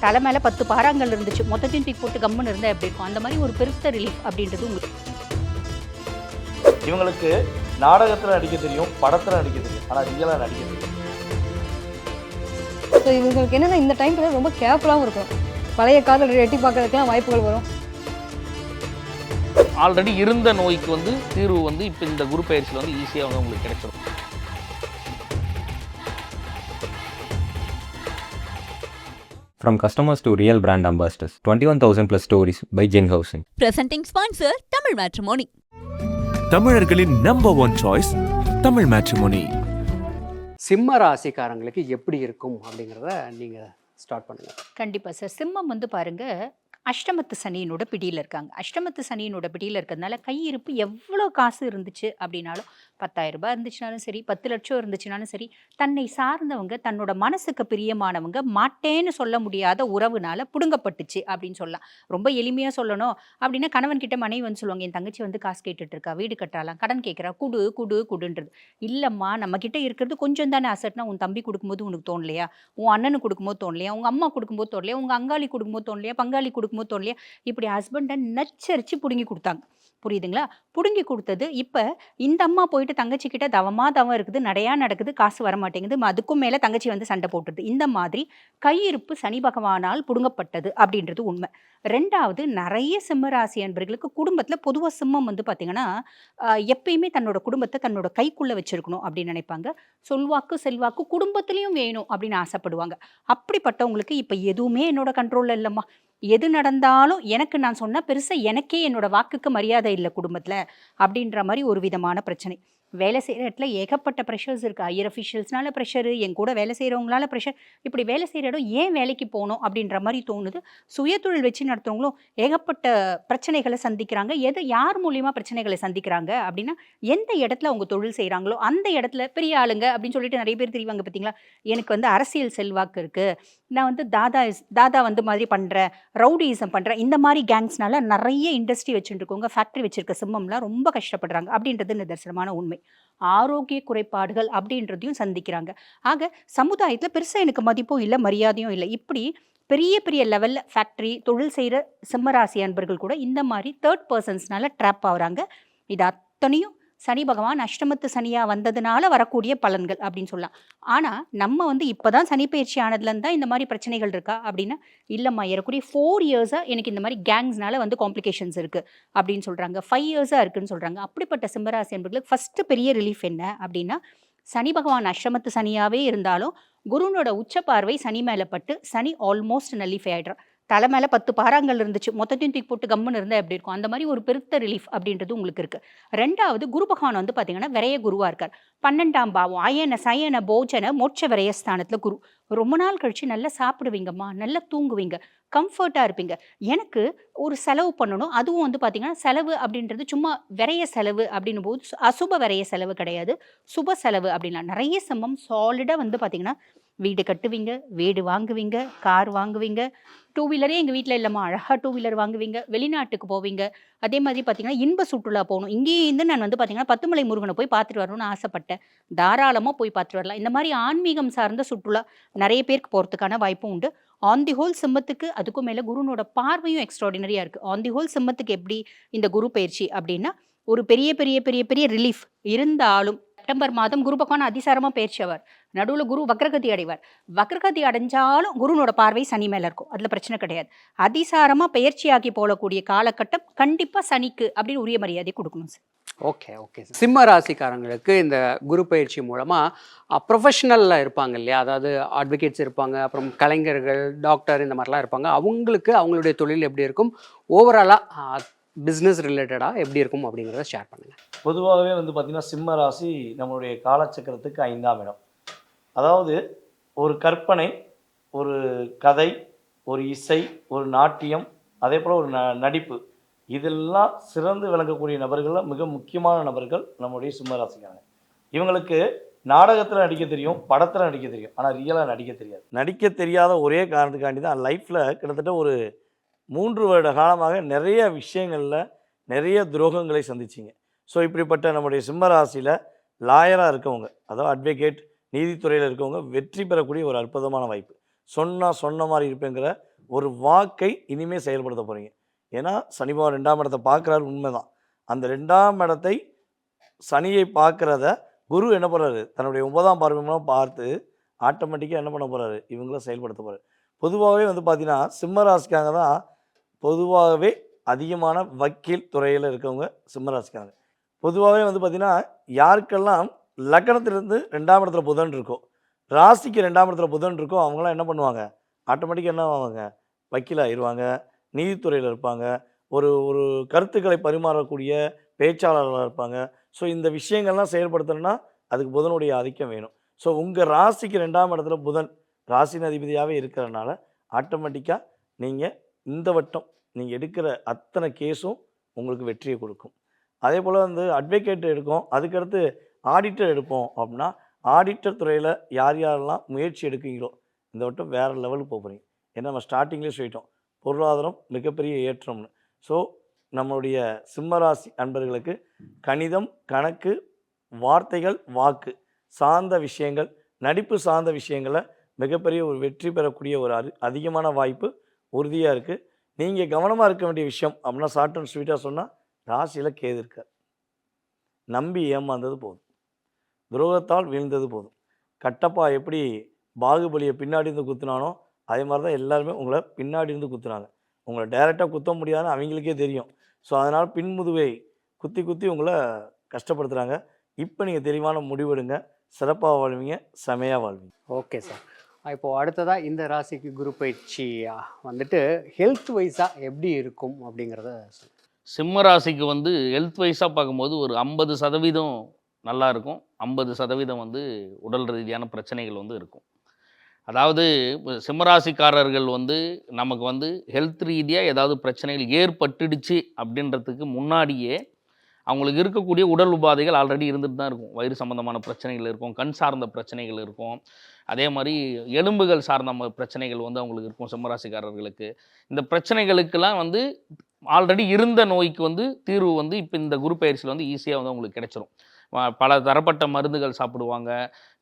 தலை மேலே 10 பாறாங்கல் இருந்துச்சு, மொத்தத்தையும் தூக்கி போட்டு கம்முன்னு இருந்தால் எப்படி இருக்கும்? அந்த மாதிரி ஒரு பெருத்த ரிலீஃப் அப்படின்றது உங்களுக்கு. இவங்களுக்கு நாடகத்தில் நடிக்க தெரியும், படத்தில் நடிக்க தெரியும், ஆனால் ரியலாக நடிக்க தெரியும். ஸோ இவங்களுக்கு என்னென்னா இந்த டைமில் ரொம்ப கேர்ஃபுல்லாகவும் இருக்கும். பழைய காதல் எட்டி பார்க்கறதுக்கெல்லாம் வாய்ப்புகள் வரும். ஆல்ரெடி இருந்த நோய்க்கு வந்து தீர்வு வந்து இப்போ இந்த குரு பயிற்சியில் வந்து ஈஸியாக வந்து உங்களுக்கு கிடைச்சிடும். From customers to real brand ambassadors, 21,000 plus stories by Jin Housing. Presenting sponsor Tamil Matrimony. தமிழர்களின் நம்பர் 1 சாய்ஸ் தமிழ் மேட்ரிமோனி. சிம்ம ராசிக்காரங்களுக்கு எப்படி இருக்கும் அப்படிங்கிறத நீங்கள் ஸ்டார்ட் பண்ணுங்கள். கண்டிப்பாக சார். சிம்மம் வந்து பாருங்கள், அஷ்டமத்து சனியினோட பிடியில் இருக்காங்க. அஷ்டமத்து சனியினோட பிடியில் இருக்கிறதுனால கையிருப்பு எவ்வளோ காசு இருந்துச்சு அப்படின்னாலும், 10,000 ரூபாய் இருந்துச்சுனாலும் சரி, 10 லட்சம் இருந்துச்சுனாலும் சரி, தன்னை சார்ந்தவங்க, தன்னோட மனசுக்கு பிரியமானவங்க மாட்டேன்னு சொல்ல முடியாத உறவுனால பிடுங்கப்பட்டுச்சு அப்படின்னு சொல்லலாம். ரொம்ப எளிமையாக சொல்லணும் அப்படின்னா, கணவன் கிட்ட மனைவி வந்து சொல்லுவாங்க, என் தங்கச்சி வந்து காசு கேட்டுட்டு இருக்கா, வீடு கட்டாலாம், கடன் கேட்குறா, குடு குடு குடுன்றது. இல்லைம்மா, நம்ம கிட்ட இருக்கிறது கொஞ்சம் தானே அசட்னா, உன் தம்பி கொடுக்கும்போது உனக்கு தோணலையா, உன் அண்ணனுக்கு கொடுக்கும்போது தோணலையா, உங்கள் அம்மா கொடுக்கும்போது தோணலையா, உங்கள் அங்காளி கொடுக்கும்போது தோணலையா, பங்காளி கொடுக்கும்போது தோணலையா, இப்படி ஹஸ்பண்டை நச்சரிச்சு பிடுங்கி கொடுத்தாங்க. புரியுதுங்களா? பிடுங்கி கொடுத்தது. இப்போ இந்த அம்மா போயிட்டு தங்கச்சி கிட்ட தவம் இருக்குது, நடையா நடக்குது, காசு வர மாட்டேங்குது, அதுக்கும் மேலே தங்கச்சி வந்து சண்டை போட்டுது. இந்த மாதிரி கையிருப்பு சனி பகவானால் பிடுங்கப்பட்டது அப்படின்றது உண்மை. ரெண்டாவது, நிறைய சிம்மராசி அன்பர்களுக்கு குடும்பத்தில் பொதுவாக சிம்மம் வந்து பார்த்திங்கன்னா எப்பயுமே தன்னோட குடும்பத்தை தன்னோட கைக்குள்ளே வச்சுருக்கணும் அப்படின்னு நினைப்பாங்க. சொல்வாக்கு செல்வாக்கு குடும்பத்துலேயும் வேணும் அப்படின்னு ஆசைப்படுவாங்க. அப்படிப்பட்டவங்களுக்கு இப்போ எதுவுமே என்னோட கண்ட்ரோலில் இல்லைம்மா, எது நடந்தாலும் எனக்கு நான் சொன்னால் பெருசாக எனக்கே என்னோட வாக்குக்கு மரியாதை இல்லை குடும்பத்தில் அப்படின்ற மாதிரி ஒரு விதமான பிரச்சனை. வேலை செய்கிற இடத்துல ஏகப்பட்ட ப்ரெஷர்ஸ் இருக்குது. ஹையர் அஃபிஷியல்ஸ்னால ப்ரெஷரு, என் கூட வேலை செய்கிறவங்களால ப்ரெஷர். இப்படி வேலை செய்கிற இடம் ஏன் வேலைக்கு போகணும் அப்படின்ற மாதிரி தோணுது. சுயதொழில் வச்சு நடத்துகிறவங்களும் ஏகப்பட்ட பிரச்சனைகளை சந்திக்கிறாங்க. யார் மூலியமாக பிரச்சனைகளை சந்திக்கிறாங்க அப்படின்னா, எந்த இடத்துல அவங்க தொழில் செய்கிறாங்களோ அந்த இடத்துல பெரிய ஆளுங்க அப்படின்னு சொல்லிட்டு நிறைய பேர் தெரிவாங்க. பார்த்தீங்களா, எனக்கு வந்து அரசியல் செல்வாக்கு இருக்குது, நான் வந்து தாதா வந்து மாதிரி பண்ணுறேன், ரவுடிசம் பண்ணுறேன், இந்த மாதிரி கேங்ஸ்னால நிறைய இண்டஸ்ட்ரி வச்சுருக்கவங்க, ஃபேக்ட்ரி வச்சுருக்க சிம்மம்லாம் ரொம்ப கஷ்டப்படுறாங்க அப்படின்றது நிதர்சனமான உண்மை. ஆரோக்கிய குறைபாடுகள் அப்படின்றதையும் சந்திக்கிறாங்க. ஆக சமுதாயத்தில் பெருசாக எனக்கு மதிப்பும் இல்லை, மரியாதையும் இல்லை. இப்படி பெரிய பெரிய லெவலில் ஃபேக்ட்ரி தொழில் செய்கிற சிம்மராசி அன்பர்கள் கூட இந்த மாதிரி தேர்ட் பர்சன்ஸ்னால ட்ராப் ஆகுறாங்க. இது அத்தனையும் சனி பகவான் அஷ்டமத்து சனியாக வந்ததுனால வரக்கூடிய பலன்கள் அப்படின்னு சொல்லலாம். ஆனால் நம்ம வந்து இப்போ தான் சனி பயிற்சி ஆனதுலேருந்து தான் இந்த மாதிரி பிரச்சனைகள் இருக்கா அப்படின்னா, இல்லைம்மா, ஏறக்கூடிய 4 இயர்ஸாக எனக்கு இந்த மாதிரி கேங்ஸ்னால வந்து காம்ப்ளிகேஷன்ஸ் இருக்குது அப்படின்னு சொல்கிறாங்க. 5 இயர்ஸாக இருக்குதுன்னு சொல்கிறாங்க. அப்படிப்பட்ட சிம்மராசி என்பர்களுக்கு ஃபஸ்ட்டு பெரிய ரிலீஃப் என்ன அப்படின்னா, சனி பகவான் அஷ்டமத்து சனியாகவே இருந்தாலும் குருனோட உச்ச பார்வை சனி மேலே பட்டு சனி ஆல்மோஸ்ட் நல்லிஃபை ஆகிடுறான். தலை மேலே 10 பாறாங்கல் இருந்துச்சு, மொத்தத்தையும் தூக்கி போட்டு கம்முன்னு இருந்தால் எப்படி இருக்கும்? அந்த மாதிரி ஒரு பெருத்த ரிலீஃப் அப்படின்றது உங்களுக்கு இருக்குது. ரெண்டாவது, குரு பகவான் வந்து பார்த்திங்கன்னா விரைய குருவாக இருக்கார். 12ஆம் பாவம் அயன சயன போஜன மோட்ச விரயஸ்தானத்தில் குரு. ரொம்ப நாள் கழித்து நல்லா சாப்பிடுவீங்கம்மா, நல்லா தூங்குவீங்க, கம்ஃபர்ட்டாக இருப்பீங்க. எனக்கு ஒரு செலவு பண்ணணும், அதுவும் வந்து பார்த்திங்கன்னா செலவு அப்படின்றது சும்மா விரைய செலவு அப்படின்னும் போது அசுப விரைய செலவு கிடையாது, சுப செலவு அப்படின்னா நிறைய சிம்மம் சாலிடாக வந்து பார்த்திங்கன்னா வீடு கட்டுவீங்க, வீடு வாங்குவீங்க, கார் வாங்குவீங்க. 2 வீலரே எங்கள் வீட்டில் இல்லைம்மா, அழகாக 2 வீலர் வாங்குவீங்க, வெளிநாட்டுக்கு போவீங்க. அதே மாதிரி பார்த்திங்கன்னா இன்ப சுற்றுலா போகணும். இங்கேருந்து நான் வந்து பார்த்திங்கன்னா பத்துமலை முருகனை போய் பார்த்துட்டு வரணும்னு ஆசைப்பட்டேன். தாராளமாக போய் பார்த்துட்டு வரலாம். இந்த மாதிரி ஆன்மீகம் சார்ந்த சுற்றுலா நிறைய பேருக்கு போகிறதுக்கான வாய்ப்பும் உண்டு. ஆன் தி ஹோல் சிம்மத்துக்கு அதுக்கும் மேலே குருனோட பார்வையும் எக்ஸ்ட்ராடினரியாக இருக்குது. ஆன் தி ஹோல் சிம்மத்துக்கு எப்படி இந்த குரு பயிற்சி அப்படின்னா, ஒரு பெரிய பெரிய பெரிய பெரிய ரிலீஃப் இருந்தாலும் செப்டம்பர் மாதம் குரு பகவான் அதிசாரமாக பயிற்சி ஆவார். நடுவில் குரு வக்ரகதி அடைவார். வக்ரகதி அடைஞ்சாலும் குருனோட பார்வை சனி மேலே இருக்கும், அதில் பிரச்சனை கிடையாது. அதிசாரமாக பயிற்சியாகி போகக்கூடிய காலகட்டம் கண்டிப்பாக சனிக்கு அப்படின்னு உரிய மரியாதை கொடுக்கணும் சார். Okay sir. சிம்ம ராசிக்காரங்களுக்கு இந்த குரு பயிற்சி மூலமாக ப்ரொஃபஷனலில் இருப்பாங்க இல்லையா, அதாவது அட்வொகேட்ஸ் இருப்பாங்க, அப்புறம் கலைஞர்கள், டாக்டர், இந்த மாதிரிலாம் இருப்பாங்க. அவங்களுக்கு அவங்களுடைய தொழில் எப்படி இருக்கும், ஓவராலாக பிஸ்னஸ் ரிலேட்டடாக எப்படி இருக்கும் அப்படிங்கிறத ஷேர் பண்ணுங்கள். பொதுவாகவே வந்து பார்த்திங்கன்னா சிம்ம ராசி நம்மளுடைய காலச்சக்கரத்துக்கு 5ஆம் இடம். அதாவது ஒரு கற்பனை, ஒரு கதை, ஒரு இசை, ஒரு நாட்டியம், அதே போல் ஒரு நடிப்பு, இதெல்லாம் சிறந்து விளங்கக்கூடிய நபர்களில் மிக முக்கியமான நபர்கள் நம்முடைய சிம்மராசிக்காரங்க. இவங்களுக்கு நாடகத்தில் நடிக்க தெரியும், படத்தில் நடிக்க தெரியும், ஆனால் ரியலாக நடிக்க தெரியாது. நடிக்க தெரியாத ஒரே காரணத்துக்காண்டி தான் லைஃப்பில் கிட்டத்தட்ட ஒரு 3 வருட காலமாக நிறைய விஷயங்களில் நிறைய துரோகங்களை சந்திச்சிங்க. ஸோ இப்படிப்பட்ட நம்முடைய சிம்மராசியில் லாயராக இருக்கவங்க, அதாவது அட்வொகேட், நீதித்துறையில் இருக்கவங்க வெற்றி பெறக்கூடிய ஒரு அற்புதமான வாய்ப்பு. சொன்ன மாதிரி இருப்பேங்கிற ஒரு வாக்கை இனிமேல் செயல்படுத்த போகிறீங்க. ஏன்னா சனி பகவான் 2ஆம் இடத்தை பார்க்குறாரு, உண்மைதான். அந்த 2ஆம் இடத்தை சனியை பார்க்குறத குரு என்ன பண்ணுறாரு, தன்னுடைய 9ஆம் பார்வை மூலம் பார்த்து ஆட்டோமேட்டிக்காக என்ன பண்ண போகிறாரு, இவங்கள செயல்படுத்த போகிறாரு. பொதுவாகவே வந்து பார்த்தீங்கன்னா சிம்ம ராசிக்காக தான் பொதுவாகவே அதிகமான வக்கீல் துறையில் இருக்கவங்க சிம்ம ராசிக்காங்க. பொதுவாகவே வந்து பார்த்தீங்கன்னா யாருக்கெல்லாம் லக்னத்திலிருந்து 2ஆம் இடத்துல புதன் இருக்கோ, ராசிக்கு 2ஆம் இடத்துல புதன் இருக்கோ, அவங்களாம் என்ன பண்ணுவாங்க, ஆட்டோமேட்டிக்காக என்ன ஆவாங்க, வக்கீல் ஆயிடுவாங்க, நீதித்துறையில் இருப்பாங்க, ஒரு ஒரு கருத்துக்களை பரிமாறக்கூடிய பேச்சாளர்களாக இருப்பாங்க. ஸோ இந்த விஷயங்கள்லாம் செயல்படுத்தணும்னா அதுக்கு புதனுடைய ஆதிக்கம் வேணும். ஸோ உங்கள் ராசிக்கு 2ஆம் இடத்துல புதன் ராசியின் அதிபதியாகவே இருக்கிறதுனால ஆட்டோமேட்டிக்காக நீங்கள் இந்த வட்டம் நீங்கள் எடுக்கிற அத்தனை கேஸும் உங்களுக்கு வெற்றியை கொடுக்கும். அதே போல் வந்து அட்வொகேட் எடுக்கும், அதுக்கடுத்து ஆடிட்டர் எடுப்போம் அப்படின்னா ஆடிட்டர் துறையில் யாரெல்லாம் முயற்சி எடுக்கிறீங்களோ இந்த வட்டம் வேறு லெவலுக்கு போகிறீங்க. ஏன்னா நம்ம ஸ்டார்டிங்லேயே சொல்லிட்டோம், பொருளாதாரம் மிகப்பெரிய ஏற்றம்னு. ஸோ நம்மளுடைய சிம்மராசி அன்பர்களுக்கு கணிதம், கணக்கு, வார்த்தைகள், வாக்கு சார்ந்த விஷயங்கள், நடிப்பு சார்ந்த விஷயங்களை மிகப்பெரிய ஒரு வெற்றி பெறக்கூடிய ஒரு அதிகமான வாய்ப்பு உறுதியாக இருக்குது. நீங்கள் கவனமாக இருக்க வேண்டிய விஷயம் அப்படின்னா ஷார்ட் அண்ட் ஸ்வீட்டாக சொன்னால் ராசியில் கேது இருக்கார். நம்பி ஏமாந்தது போதும், துரோகத்தால் வீழ்ந்தது போதும். கட்டப்பா எப்படி பாகுபலியை பின்னாடி இருந்து குத்துனானோ அதே மாதிரி தான் எல்லாருமே உங்களை பின்னாடி இருந்து குத்துனாங்க. உங்களை டைரெக்டாக குத்த முடியாதுன்னு அவங்களுக்கே தெரியும். ஸோ அதனால் பின்முதுவை குத்தி குத்தி உங்களை கஷ்டப்படுத்துகிறாங்க. இப்போ நீங்கள் தெளிவான முடிவெடுங்க, சிறப்பாக வாழ்வீங்க, செமையாக வாழ்வீங்க. Okay sir. இப்போது அடுத்ததாக இந்த ராசிக்கு குரு பயிற்சி வந்துட்டு ஹெல்த் வைஸாக எப்படி இருக்கும் அப்படிங்கிறத சொல்லுங்கள். சிம்ம ராசிக்கு வந்து ஹெல்த் வைஸாக பார்க்கும்போது ஒரு 50% நல்லா இருக்கும், 50% வந்து உடல் ரீதியான பிரச்சனைகள் வந்து இருக்கும். அதாவது சிம்மராசிக்காரர்கள் வந்து நமக்கு வந்து ஹெல்த் ரீதியாக ஏதாவது பிரச்சனைகள் ஏற்பட்டுடுச்சு அப்படின்றதுக்கு முன்னாடியே அவங்களுக்கு இருக்கக்கூடிய உடல் உபாதைகள் ஆல்ரெடி இருந்துட்டு தான் இருக்கும். வயிறு சம்மந்தமான பிரச்சனைகள் இருக்கும், கண் சார்ந்த பிரச்சனைகள் இருக்கும், அதே மாதிரி எலும்புகள் சார்ந்த பிரச்சனைகள் வந்து அவங்களுக்கு இருக்கும். சிம்மராசிக்காரர்களுக்கு இந்த பிரச்சனைகளுக்கெல்லாம் வந்து ஆல்ரெடி இருந்த நோய்க்கு வந்து தீர்வு வந்து இப்போ இந்த குரு பயிற்சியில் வந்து ஈஸியாக வந்து அவங்களுக்கு கிடைச்சிரும். பல தரப்பட்ட மருந்துகள் சாப்பிடுவாங்க,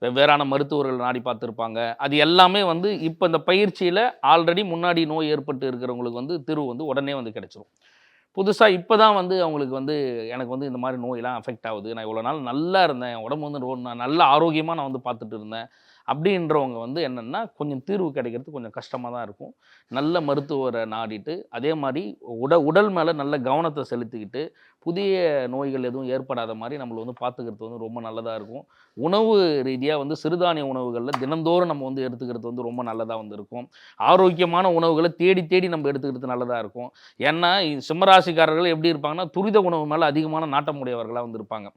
வெவ்வேறான மருத்துவர்கள் நாடி பார்த்துருப்பாங்க. அது எல்லாமே வந்து இப்போ இந்த பயிற்சியில் ஆல்ரெடி முன்னாடி நோய் ஏற்பட்டு இருக்கிறவங்களுக்கு வந்து தீர்வு வந்து உடனே வந்து கிடைச்சிரும். புதுசாக இப்போ தான் வந்து அவங்களுக்கு வந்து எனக்கு வந்து இந்த மாதிரி நோயெல்லாம் அஃபெக்ட் ஆகுது, நான் இவ்வளோ நாள் நல்லா இருந்தேன், என் உடம்பு வந்து நான் நல்ல ஆரோக்கியமாக நான் வந்து பார்த்துட்டு இருந்தேன் அப்படின்றவங்க வந்து என்னென்னா கொஞ்சம் தீர்வு கிடைக்கிறது கொஞ்சம் கஷ்டமாக தான் இருக்கும். நல்ல மருத்துவரை நாடிட்டு அதே மாதிரி உடல் மேலே நல்ல கவனத்தை செலுத்திக்கிட்டு புதிய நோய்கள் எதுவும் ஏற்படாத மாதிரி நம்மளை வந்து பார்த்துக்கிறது வந்து ரொம்ப நல்லதாக இருக்கும். உணவு ரீதியாக வந்து சிறுதானிய உணவுகளில் தினந்தோறும் நம்ம வந்து எடுத்துக்கிறது வந்து ரொம்ப நல்லதாக வந்து இருக்கும். ஆரோக்கியமான உணவுகளை தேடி தேடி நம்ம எடுத்துக்கிறது நல்லதாக இருக்கும். ஏன்னா சிம்மராசிக்காரர்கள் எப்படி இருப்பாங்கன்னா துரித உணவு மேலே அதிகமான நாட்டம் உடையவர்களாக வந்து இருப்பாங்க.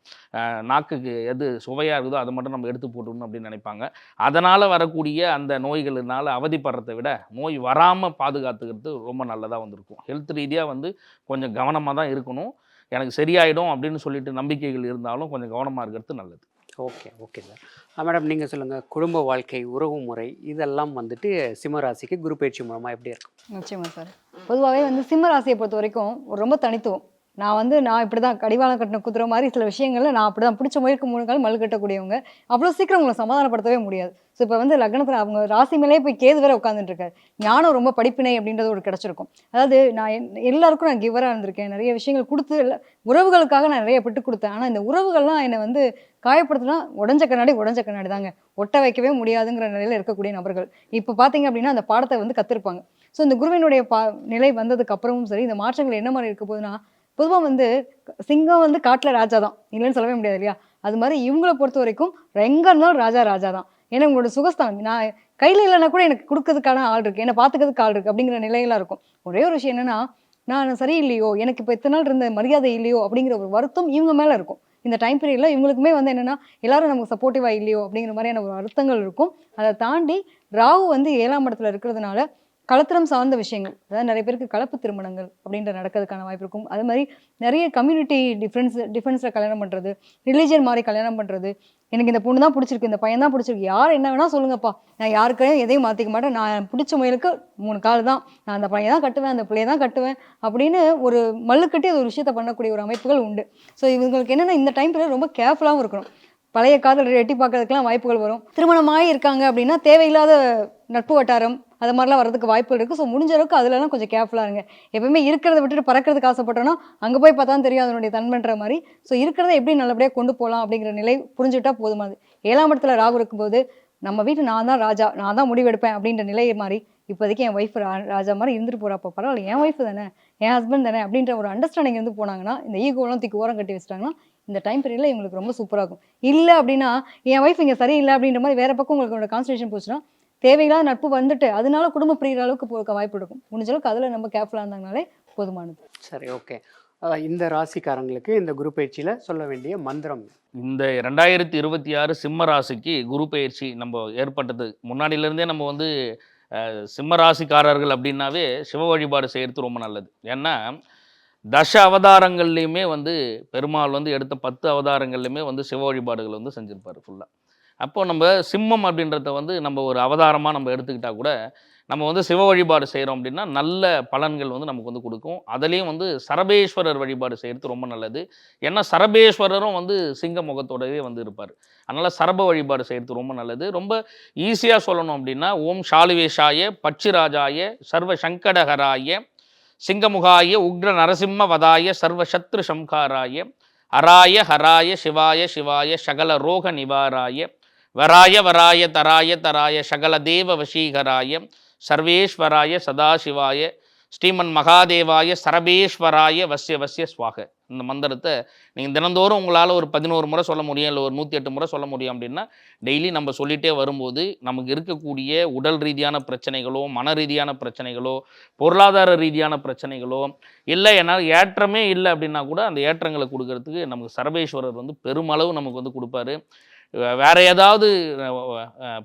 நாக்குக்கு எது சுவையாக இருக்குதோ அதை மட்டும் நம்ம எடுத்து போட்டுக்கணும் அப்படின்னு நினைப்பாங்க. அதனால் வரக்கூடிய அந்த நோய்களினால் அவதிப்படுறதை விட நோய் வராமல் பாதுகாத்துக்கிறது ரொம்ப நல்லதாக வந்திருக்கும். ஹெல்த் ரீதியாக வந்து கொஞ்சம் கவனமாக தான் இருக்கணும். எனக்கு சரியாயிடும் அப்படின்னு சொல்லிட்டு நம்பிக்கைகள் இருந்தாலும் கொஞ்சம் கவனமாக இருக்கிறது நல்லது. Okay sir. மேடம் நீங்கள் சொல்லுங்கள், குடும்ப வாழ்க்கை, உறவு முறை இதெல்லாம் வந்துட்டு சிம்மராசிக்கு குரு பயிற்சி மூலமாக எப்படி இருக்கும்? நிச்சயமா சார். பொதுவாகவே வந்து சிம்ம ராசியை பொறுத்த வரைக்கும் ரொம்ப தனித்துவம். நான் இப்படி தான் கடிவாளம் கட்டின குதிரை மாதிரி சில விஷயங்களில் நான் அப்படி தான் பிடிச்ச முயற்சி 3 காலம் மல்லு கட்டக்கூடியவங்க. அவ்வளோ சீக்கிரம் உங்களை சமாதானப்படுத்தவே முடியாது. ஸோ இப்போ வந்து லக்னத்தில் அவங்க ராசி மேலே போய் கேது வேற உட்காந்துட்டு இருக்காரு. ஞானம் ரொம்ப படிப்பினை அப்படின்றது ஒரு கிடச்சிருக்கும். அதாவது எல்லாருக்கும் நான் கிவராக இருந்திருக்கேன், நிறைய விஷயங்கள் கொடுத்து உறவுகளுக்காக நான் நிறைய விட்டு கொடுத்தேன். ஆனால் இந்த உறவுகள்லாம் என்னை வந்து காயப்படுத்தினா உடஞ்ச கண்ணாடி தாங்க, ஒட்ட வைக்கவே முடியாதுங்கிற நிலையில் இருக்கக்கூடிய நபர்கள் இப்போ பார்த்தீங்க அப்படின்னா அந்த பாடத்தை வந்து கற்றுருப்பாங்க. ஸோ இந்த குருவினுடைய நிலை வந்ததுக்கு அப்புறமும் சரி, இந்த மாற்றங்கள் என்ன மாதிரி இருக்க போகுதுன்னா, பொதுவாக வந்து சிங்கம் வந்து காட்டில் ராஜா தான், இல்லைன்னு சொல்லவே முடியாது இல்லையா? அது மாதிரி இவங்களை பொறுத்த வரைக்கும் எங்கே இருந்தாலும் ராஜா தான். ஏன்னா உங்களோட சுகஸ்தான், நான் கையில் இல்லைன்னா கூட எனக்கு கொடுக்கறதுக்கான ஆள் இருக்குது, என்னை பார்த்துக்கிறதுக்கு ஆள் இருக்குது அப்படிங்கிற நிலையெல்லாம் இருக்கும். ஒரே ஒரு விஷயம் என்னென்னா, நான் சரியில்லையோ, எனக்கு இப்போ இத்தனை நாள் இருந்த மரியாதை இல்லையோ அப்படிங்கிற ஒரு வருத்தம் இவங்க மேலே இருக்கும். இந்த டைம் பீரியடில் இவங்களுக்குமே வந்து என்னென்னா எல்லாரும் நமக்கு சப்போர்ட்டிவாக இல்லையோ அப்படிங்கிற மாதிரியான ஒரு வருத்தங்கள் இருக்கும். அதை தாண்டி ராகு வந்து 7ஆம் இடத்துல இருக்கிறதுனால கலத்திரம் சார்ந்த விஷயங்கள், அதாவது நிறைய பேருக்கு கலப்பு திருமணங்கள் அப்படின்ற நடக்கிறதுக்கான வாய்ப்பு இருக்கும். அது மாதிரி நிறைய கம்யூனிட்டி டிஃப்ரென்ஸில் கல்யாணம் பண்ணுறது, ரிலீஜியன் மாதிரி கல்யாணம் பண்ணுறது. எனக்கு இந்த பொண்ணு தான் பிடிச்சிருக்கு, இந்த பையன் தான் பிடிச்சிருக்கு, யார் என்ன வேணால் சொல்லுங்கப்பா, நான் யாருக்கையும் எதையும் மாற்றிக்க மாட்டேன், நான் பிடிச்ச முயலுக்கு 3 கால் தான், நான் அந்த பையன் தான் கட்டுவேன், அந்த பிள்ளையை தான் கட்டுவேன் அப்படின்னு ஒரு மல்லு கட்டி அது ஒரு விஷயத்தை பண்ணக்கூடிய ஒரு அமைப்புகள் உண்டு. ஸோ இவங்களுக்கு என்னென்னா இந்த டைம் பீரியட் ரொம்ப கேர்ஃபுல்லாகவும் இருக்கணும். பழைய காதலரை எட்டி பார்க்கறதுக்கெல்லாம் வாய்ப்புகள் வரும். திருமணமாகி இருக்காங்க அப்படின்னா தேவையில்லாத நட்பு வட்டாரம் அது மாதிரிலாம் வரதுக்கு வாய்ப்புகள் இருக்குது. ஸோ முடிஞ்ச அளவுக்கு அதுலலாம் கொஞ்சம் கேர்ஃபுல்லாக இருங்க. எப்பவுமே இருக்கிறத விட்டுட்டு பறக்கிறதுக்கு ஆசைப்பட்டோன்னா அங்கே போய் பார்த்தா தெரியும் அதனுடைய தன்மைன்ற மாதிரி. ஸோ இருக்கிறத எப்படி நல்லபடியாக கொண்டு போகலாம் அப்படிங்கிற நிலை புரிஞ்சுட்டா போதுமானது. 7ஆம் இடத்துல ராகு இருக்கும்போது நம்ம வீட்டு நான் தான் ராஜா, நான் தான் முடிவெடுப்பேன் அப்படின்ற நிலை மாதிரி இப்போதைக்கு என் ஒய்ஃப் ராஜா மாதிரி இருந்துட்டு போகிறப்ப பரவாயில்ல, என் ஒய்ஃப் தானே, என் ஹஸ்பண்ட் தானே அப்படின்ற ஒரு அண்டர்ஸ்டாண்டிங் இருந்து போனாங்கன்னா, இந்த ஈகோலாம் தூக்கி ஓரம் கட்டி வச்சிட்டாங்கன்னா இந்த டைம் பீரியடில் இவங்களுக்கு ரொம்ப சூப்பராக இருக்கும். இல்லை அப்படின்னா என் ஒய்ஃப் இங்கே சரியில்லை அப்படின்ற மாதிரி வேறு பக்கம் உங்களுக்கு கான்சன்ட்ரேஷன் போச்சுன்னா தேவையில்லாத நட்பு வந்துட்டு அதனால குடும்பம் பிரிகிற அளவுக்கு போக வாய்ப்பு இருக்கும். முடிஞ்ச அளவுக்கு அதில் நம்ம கேர்ஃபுல்லாக இருந்தாங்கனாலே போதுமானது. சரி, ஓகே. இந்த ராசிக்காரங்களுக்கு இந்த குரு பயிற்சியில் சொல்ல வேண்டிய மந்திரம். இந்த 2026 சிம்ம ராசிக்கு குரு பயிற்சி நம்ம ஏற்பட்டது முன்னாடியிலேருந்தே நம்ம வந்து சிம்ம ராசிக்காரர்கள் அப்படின்னாவே சிவ வழிபாடு செய்கிறது ரொம்ப நல்லது. ஏன்னா தச அவதாரங்கள்லையுமே வந்து பெருமாள் வந்து எடுத்த 10 அவதாரங்கள்லையுமே வந்து சிவ வழிபாடுகள் வந்து செஞ்சுருப்பார் ஃபுல்லாக. அப்போது நம்ம சிம்மம் அப்படின்றத வந்து நம்ம ஒரு அவதாரமாக நம்ம எடுத்துக்கிட்டால் கூட நம்ம வந்து சிவ வழிபாடு செய்கிறோம் அப்படின்னா நல்ல பலன்கள் வந்து நமக்கு வந்து கொடுக்கும். அதுலேயும் வந்து சரபேஸ்வரர் வழிபாடு செய்கிறது ரொம்ப நல்லது. ஏன்னா சரபேஸ்வரரும் வந்து சிங்க முகத்தோடவே வந்து இருப்பார். அதனால் சரப வழிபாடு செய்கிறது ரொம்ப நல்லது. ரொம்ப ஈஸியாக சொல்லணும் அப்படின்னா ஓம் ஷாலுவேஷாய பட்சிராஜாய சர்வ சங்கடகராய சிங்கமுகாய உக்ர நரசிம்ம வதாய சர்வ சத்ரு சம்காராய அராய ஹராய சிவாய சிவாய சகல ரோக நிவாராய வராய வராய தராய தராய சகல தேவ வசீகராய சர்வேஸ்வராய சதாசிவாய ஸ்ரீமன் மகாதேவாய சரபேஸ்வராய வசிய வசிய ஸ்வாக. இந்த மந்திரத்தை நீங்கள் தினந்தோறும் உங்களால் ஒரு 11 முறை சொல்ல முடியும், இல்லை ஒரு 108 முறை சொல்ல முடியும் அப்படின்னா டெய்லி நம்ம சொல்லிகிட்டே வரும்போது நமக்கு இருக்கக்கூடிய உடல் ரீதியான பிரச்சனைகளோ மன ரீதியான பிரச்சனைகளோ பொருளாதார ரீதியான பிரச்சனைகளோ இல்லை என்னால் ஏற்றமே இல்லை அப்படின்னா கூட அந்த ஏற்றங்களை கொடுக்கறதுக்கு நமக்கு சரபேஸ்வரர் வந்து பெருமளவு நமக்கு வந்து கொடுப்பாரு. வேறு ஏதாவது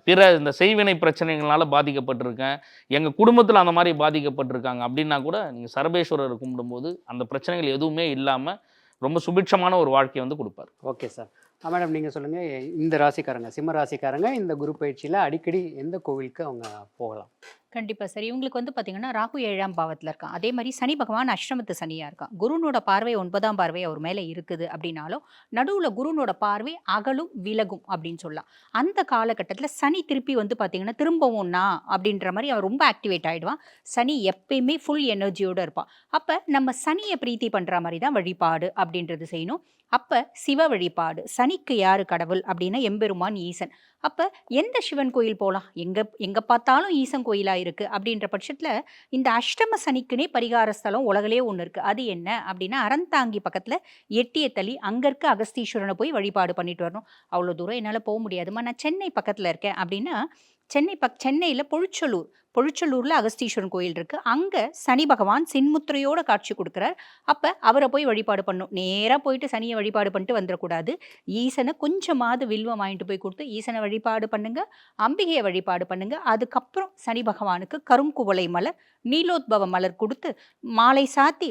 பிற இந்த செய்வினை பிரச்சனைகளால் பாதிக்கப்பட்டிருக்கேன், எங்கள் குடும்பத்தில் அந்த மாதிரி பாதிக்கப்பட்டிருக்காங்க அப்படின்னா கூட நீங்கள் சரபேஸ்வரரை கும்பிடும்போது அந்த பிரச்சனைகள் எதுவுமே இல்லாமல் ரொம்ப சுபிட்சமான ஒரு வாழ்க்கையை வந்து கொடுப்பார். Okay sir. மேடம் நீங்கள் சொல்லுங்கள், இந்த ராசிக்காரங்க சிம்ம ராசிக்காரங்க இந்த குரு பயிற்சியில் அடிக்கடி எந்த கோவிலுக்கு அவங்க போகலாம்? கண்டிப்பாக சரி. இவங்களுக்கு வந்து பார்த்தீங்கன்னா ராகு 7ஆம் பாவத்தில் இருக்கான். அதே மாதிரி சனி பகவான் அஷ்டமத்து சனியாக இருக்கான். குருனோட பார்வை 9ஆம் பார்வை அவர் மேலே இருக்குது அப்படின்னாலும் நடுவில் குருனோட பார்வை அகலும் விலகும் அப்படின்னு சொல்லலாம். அந்த காலகட்டத்தில் சனி திருப்பி வந்து பார்த்தீங்கன்னா திரும்பவும் நான் அப்படின்ற மாதிரி அவர் ரொம்ப ஆக்டிவேட் ஆகிடுவான். சனி எப்பயுமே ஃபுல் எனர்ஜியோடு இருப்பான். அப்போ நம்ம சனியை பிரீத்தி பண்ணுற மாதிரி தான் வழிபாடு அப்படின்றது செய்யணும். அப்போ சிவ வழிபாடு. சனிக்கு யார் கடவுள் அப்படின்னா எம்பெருமான் ஈசன். அப்போ எந்த சிவன் கோயில் போகலாம்? எங்கே பார்த்தாலும் ஈசன் கோயிலாக இருக்குது அப்படின்ற பட்சத்தில் இந்த அஷ்டம சனிக்குனே பரிகார ஸ்தலம் உலகிலே ஒன்று இருக்குது. அது என்ன அப்படின்னா அறந்தாங்கி பக்கத்தில் எட்டிய தளி, அங்கே இருக்க அகஸ்தீஸ்வரனை போய் வழிபாடு பண்ணிட்டு வரணும். அவ்வளோ தூரம் என்னால் போக முடியாதுமா, நான் சென்னை பக்கத்தில் இருக்கேன் அப்படின்னா சென்னையில் பொழிச்சலூரில் அகஸ்தீஸ்வரன் கோயில் இருக்குது. அங்கே சனி பகவான் சின்முத்திரையோட காட்சி கொடுக்குறார். அப்போ அவரை போய் வழிபாடு பண்ணணும். நேராக போயிட்டு சனியை வழிபாடு பண்ணிட்டு வந்துடக்கூடாது. ஈசனை கொஞ்சமாவது வில்வம் வாங்கிட்டு போய் கொடுத்து ஈசனை வழிபாடு பண்ணுங்க, அம்பிகையை வழிபாடு பண்ணுங்க. அதுக்கப்புறம் சனி பகவானுக்கு கருங்குவளை மலர், நீலோத்பவ மலர் கொடுத்து மாலை சாத்தி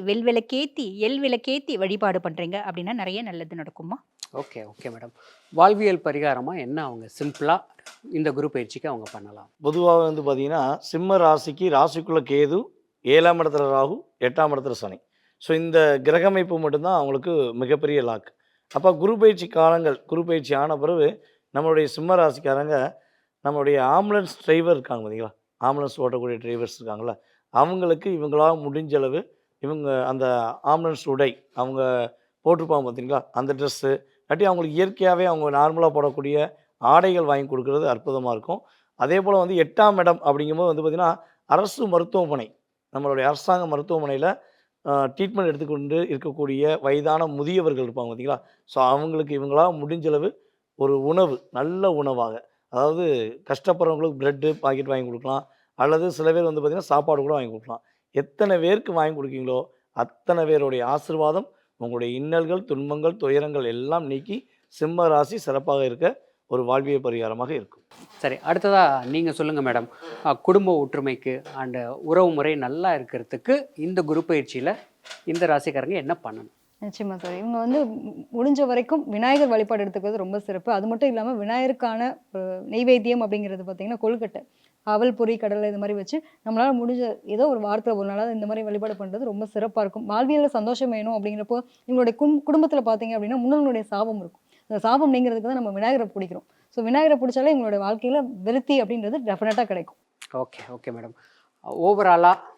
எல்விளக்கேத்தி வழிபாடு பண்ணுறீங்க அப்படின்னா நிறைய நல்லது நடக்குமா. Okay okay madam. வாழ்வியல் பரிகாரமாக என்ன அவங்க சிம்பிளாக இந்த குரு பயிற்சிக்கு அவங்க பண்ணலாம்? பொதுவாக வந்து பார்த்தீங்கன்னா சிம்ம ராசிக்கு ராசிக்குள்ள கேது, 7ஆம் இடத்துல ராகு, 8ஆம் இடத்துல சனி. ஸோ இந்த கிரகமைப்பு மட்டும்தான் அவங்களுக்கு மிகப்பெரிய லாக். அப்போ குரு பயிற்சி காலங்கள், குரு பயிற்சி ஆன பிறகு நம்மளுடைய சிம்ம ராசிக்காரங்க நம்மளுடைய ஆம்புலன்ஸ் டிரைவர் இருக்காங்க பார்த்தீங்களா, ஆம்புலன்ஸ் ஓட்டக்கூடிய டிரைவர்ஸ் இருக்காங்களா, அவங்களுக்கு இவங்களாக முடிஞ்சளவு இவங்க அந்த ஆம்புலன்ஸ் உடை அவங்க போட்டிருப்பாங்க பார்த்தீங்களா, அந்த ட்ரெஸ்ஸு இல்லாட்டி அவங்களுக்கு இயற்கையாகவே அவங்க நார்மலாக போடக்கூடிய ஆடைகள் வாங்கி கொடுக்குறது அற்புதமாக இருக்கும். அதே போல் வந்து 8ஆம் இடம் அப்படிங்கும்போது வந்து பார்த்திங்கன்னா அரசு மருத்துவமனை, நம்மளுடைய அரசாங்க மருத்துவமனையில் ட்ரீட்மெண்ட் எடுத்துக்கொண்டு இருக்கக்கூடிய வயதான முதியவர்கள் இருப்பாங்க பார்த்தீங்களா. ஸோ அவங்களுக்கு இவங்களாக முடிஞ்சளவு ஒரு உணவு, நல்ல உணவாக, அதாவது கஷ்டப்படுறவங்களுக்கு ப்ரெட்டு பாக்கெட் வாங்கி கொடுக்கலாம், அல்லது சில பேர் வந்து பார்த்திங்கன்னா சாப்பாடு கூட வாங்கி கொடுக்கலாம். எத்தனை பேருக்கு வாங்கி கொடுக்கீங்களோ அத்தனை பேருடைய ஆசீர்வாதம் உங்களுடைய இன்னல்கள், துன்பங்கள், துயரங்கள் எல்லாம் நீக்கி சிம்ம ராசி சிறப்பாக இருக்க ஒரு வாழ்வியல் பரிகாரமாக இருக்கும். சரி, அடுத்ததாக நீங்கள் சொல்லுங்கள் மேடம். குடும்ப ஒற்றுமைக்கு அண்ட் உறவு முறை நல்லா இருக்கிறதுக்கு இந்த குரு பயிற்சியில் இந்த ராசிக்காரங்க என்ன பண்ணணும்? நிச்சயமா சார். இவங்க வந்து முடிஞ்ச வரைக்கும் விநாயகர் வழிபாடு எடுத்துக்கிறது ரொம்ப சிறப்பு. அது மட்டும் இல்லாமல் விநாயகருக்கான நெய்வேத்தியம் அப்படிங்கிறது பார்த்தீங்கன்னா கொழுக்கட்டை, அவல், பொரி, கடலை இது மாதிரி வச்சு நம்மளால் முடிஞ்ச ஏதோ ஒரு வாரத்தில் ஒரு நாளாவது இந்த மாதிரி வழிபாடு பண்ணுறது ரொம்ப சிறப்பாக இருக்கும். வாழ்வியலில் சந்தோஷம் வேணும் அப்படிங்கிறப்போ இவங்களுடைய குடும்பத்தில் பார்த்தீங்க அப்படின்னா முன்னோர்களுடைய சாபம் இருக்கும். அந்த சாபம் நீங்கிறதுக்கு தான் நம்ம விநாயகரை பிடிக்கிறோம். ஸோ விநாயகரை பிடிச்சாலே எங்களோட வாழ்க்கையில் விருத்தி அப்படின்றது டெஃபினட்டாக கிடைக்கும். Okay madam. ஓவராலாக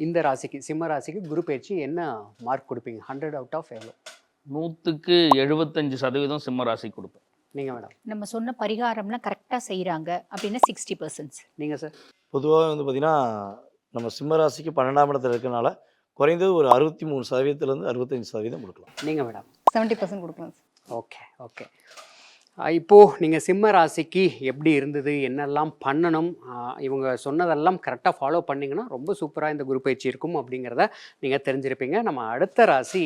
இந்த ராசிக்கு சிம்ம ராசிக்கு குரு பயிற்சி என்ன மார்க் கொடுப்பீங்க? 100 out of எவ்வளோ? 100க்கு 75% சிம்ம ராசி கொடுப்பேன். நீங்கள் மேடம்? நம்ம சொன்ன பரிகாரம்லாம் கரெக்டாக செய்கிறாங்க அப்படின்னா 60%. நீங்கள் சார்? பொதுவாக வந்து பார்த்திங்கன்னா நம்ம சிம்ம ராசிக்கு 12ஆம் இடத்துல இருக்கனால குறைந்தது ஒரு 63%லேருந்து 65% கொடுக்கலாம். நீங்கள் மேடம்? 70% கொடுக்கலாம் சார். ஓகே. இப்போது நீங்கள் சிம்ம ராசிக்கு எப்படி இருந்தது, என்னெல்லாம் பண்ணணும், இவங்க சொன்னதெல்லாம் கரெக்டாக ஃபாலோ பண்ணிங்கன்னா ரொம்ப சூப்பராக இந்த குரு பயிற்சி இருக்கும் அப்படிங்கிறத நீங்கள் தெரிஞ்சிருப்பீங்க. நம்ம அடுத்த ராசி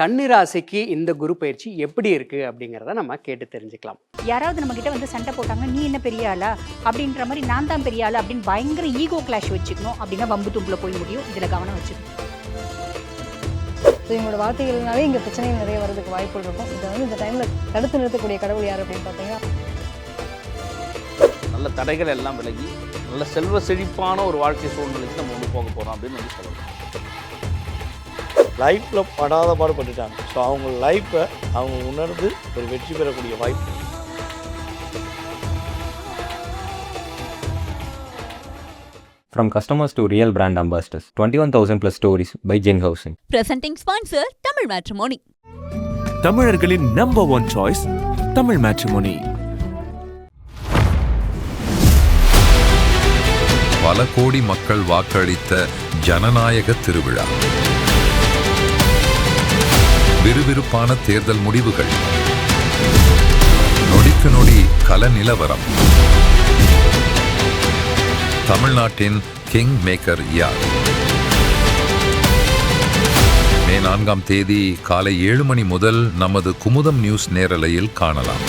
கன்னி ராசிக்கு இந்த குரு பயிற்சி எப்படி இருக்குது அப்படிங்கிறத நம்ம கேட்டு தெரிஞ்சுக்கலாம். யாராவது நம்ம கிட்ட வந்து சண்டை போட்டாங்கன்னா நீ என்ன பெரிய ஆளா அப்படின்ற மாதிரி, நான் தான் பெரிய ஆளா அப்படின்னு பயங்கர ஈகோ கிளாஷ் வச்சுக்கணும் அப்படின்னா வம்பு தும்பில் போய் முடியும். இதில் கவனம் வச்சுக்கணும். ஸோ இவங்களோட வார்த்தைகள்னாலே இங்கே பிரச்சனைகள் நிறைய வரதுக்கு வாய்ப்புகள் இருக்கும். இதை வந்து இந்த டைமில் தடுத்து நிறுத்தக்கூடிய கடவுள் யார் அப்படின்னு பார்த்தீங்கன்னா, நல்ல தடைகள் எல்லாம் விலகி நல்ல செல்வ செழிப்பான ஒரு வாழ்க்கை சூழ்நிலைக்கு நம்ம வந்து போக போகிறோம் அப்படின்னு வந்து சொல்லலாம். லைஃப்பில் படாத பாடுபட்டுட்டாங்க. ஸோ அவங்க லைஃப்பை அவங்க உணர்ந்து ஒரு வெற்றி பெறக்கூடிய வாய்ப்பு. From customers to real brand ambassadors, 21,000 plus stories by Jin Housing. Presenting sponsor Tamil Matrimony. தமிழர்களின் number one choice Tamil matrimony. பல கோடி மக்கள் வாக்களித்த ஜனநாயக திருவிழா. விறுவிறுப்பான தேர்தல் முடிவுகள். நொடிக்கு நொடி கள நிலவரம். தமிழ்நாட்டின் கிங் மேக்கர் யார்? மே 4ஆம் தேதி காலை 7 மணி முதல் நமது குமுதம் நியூஸ் நேரலையில் காணலாம்.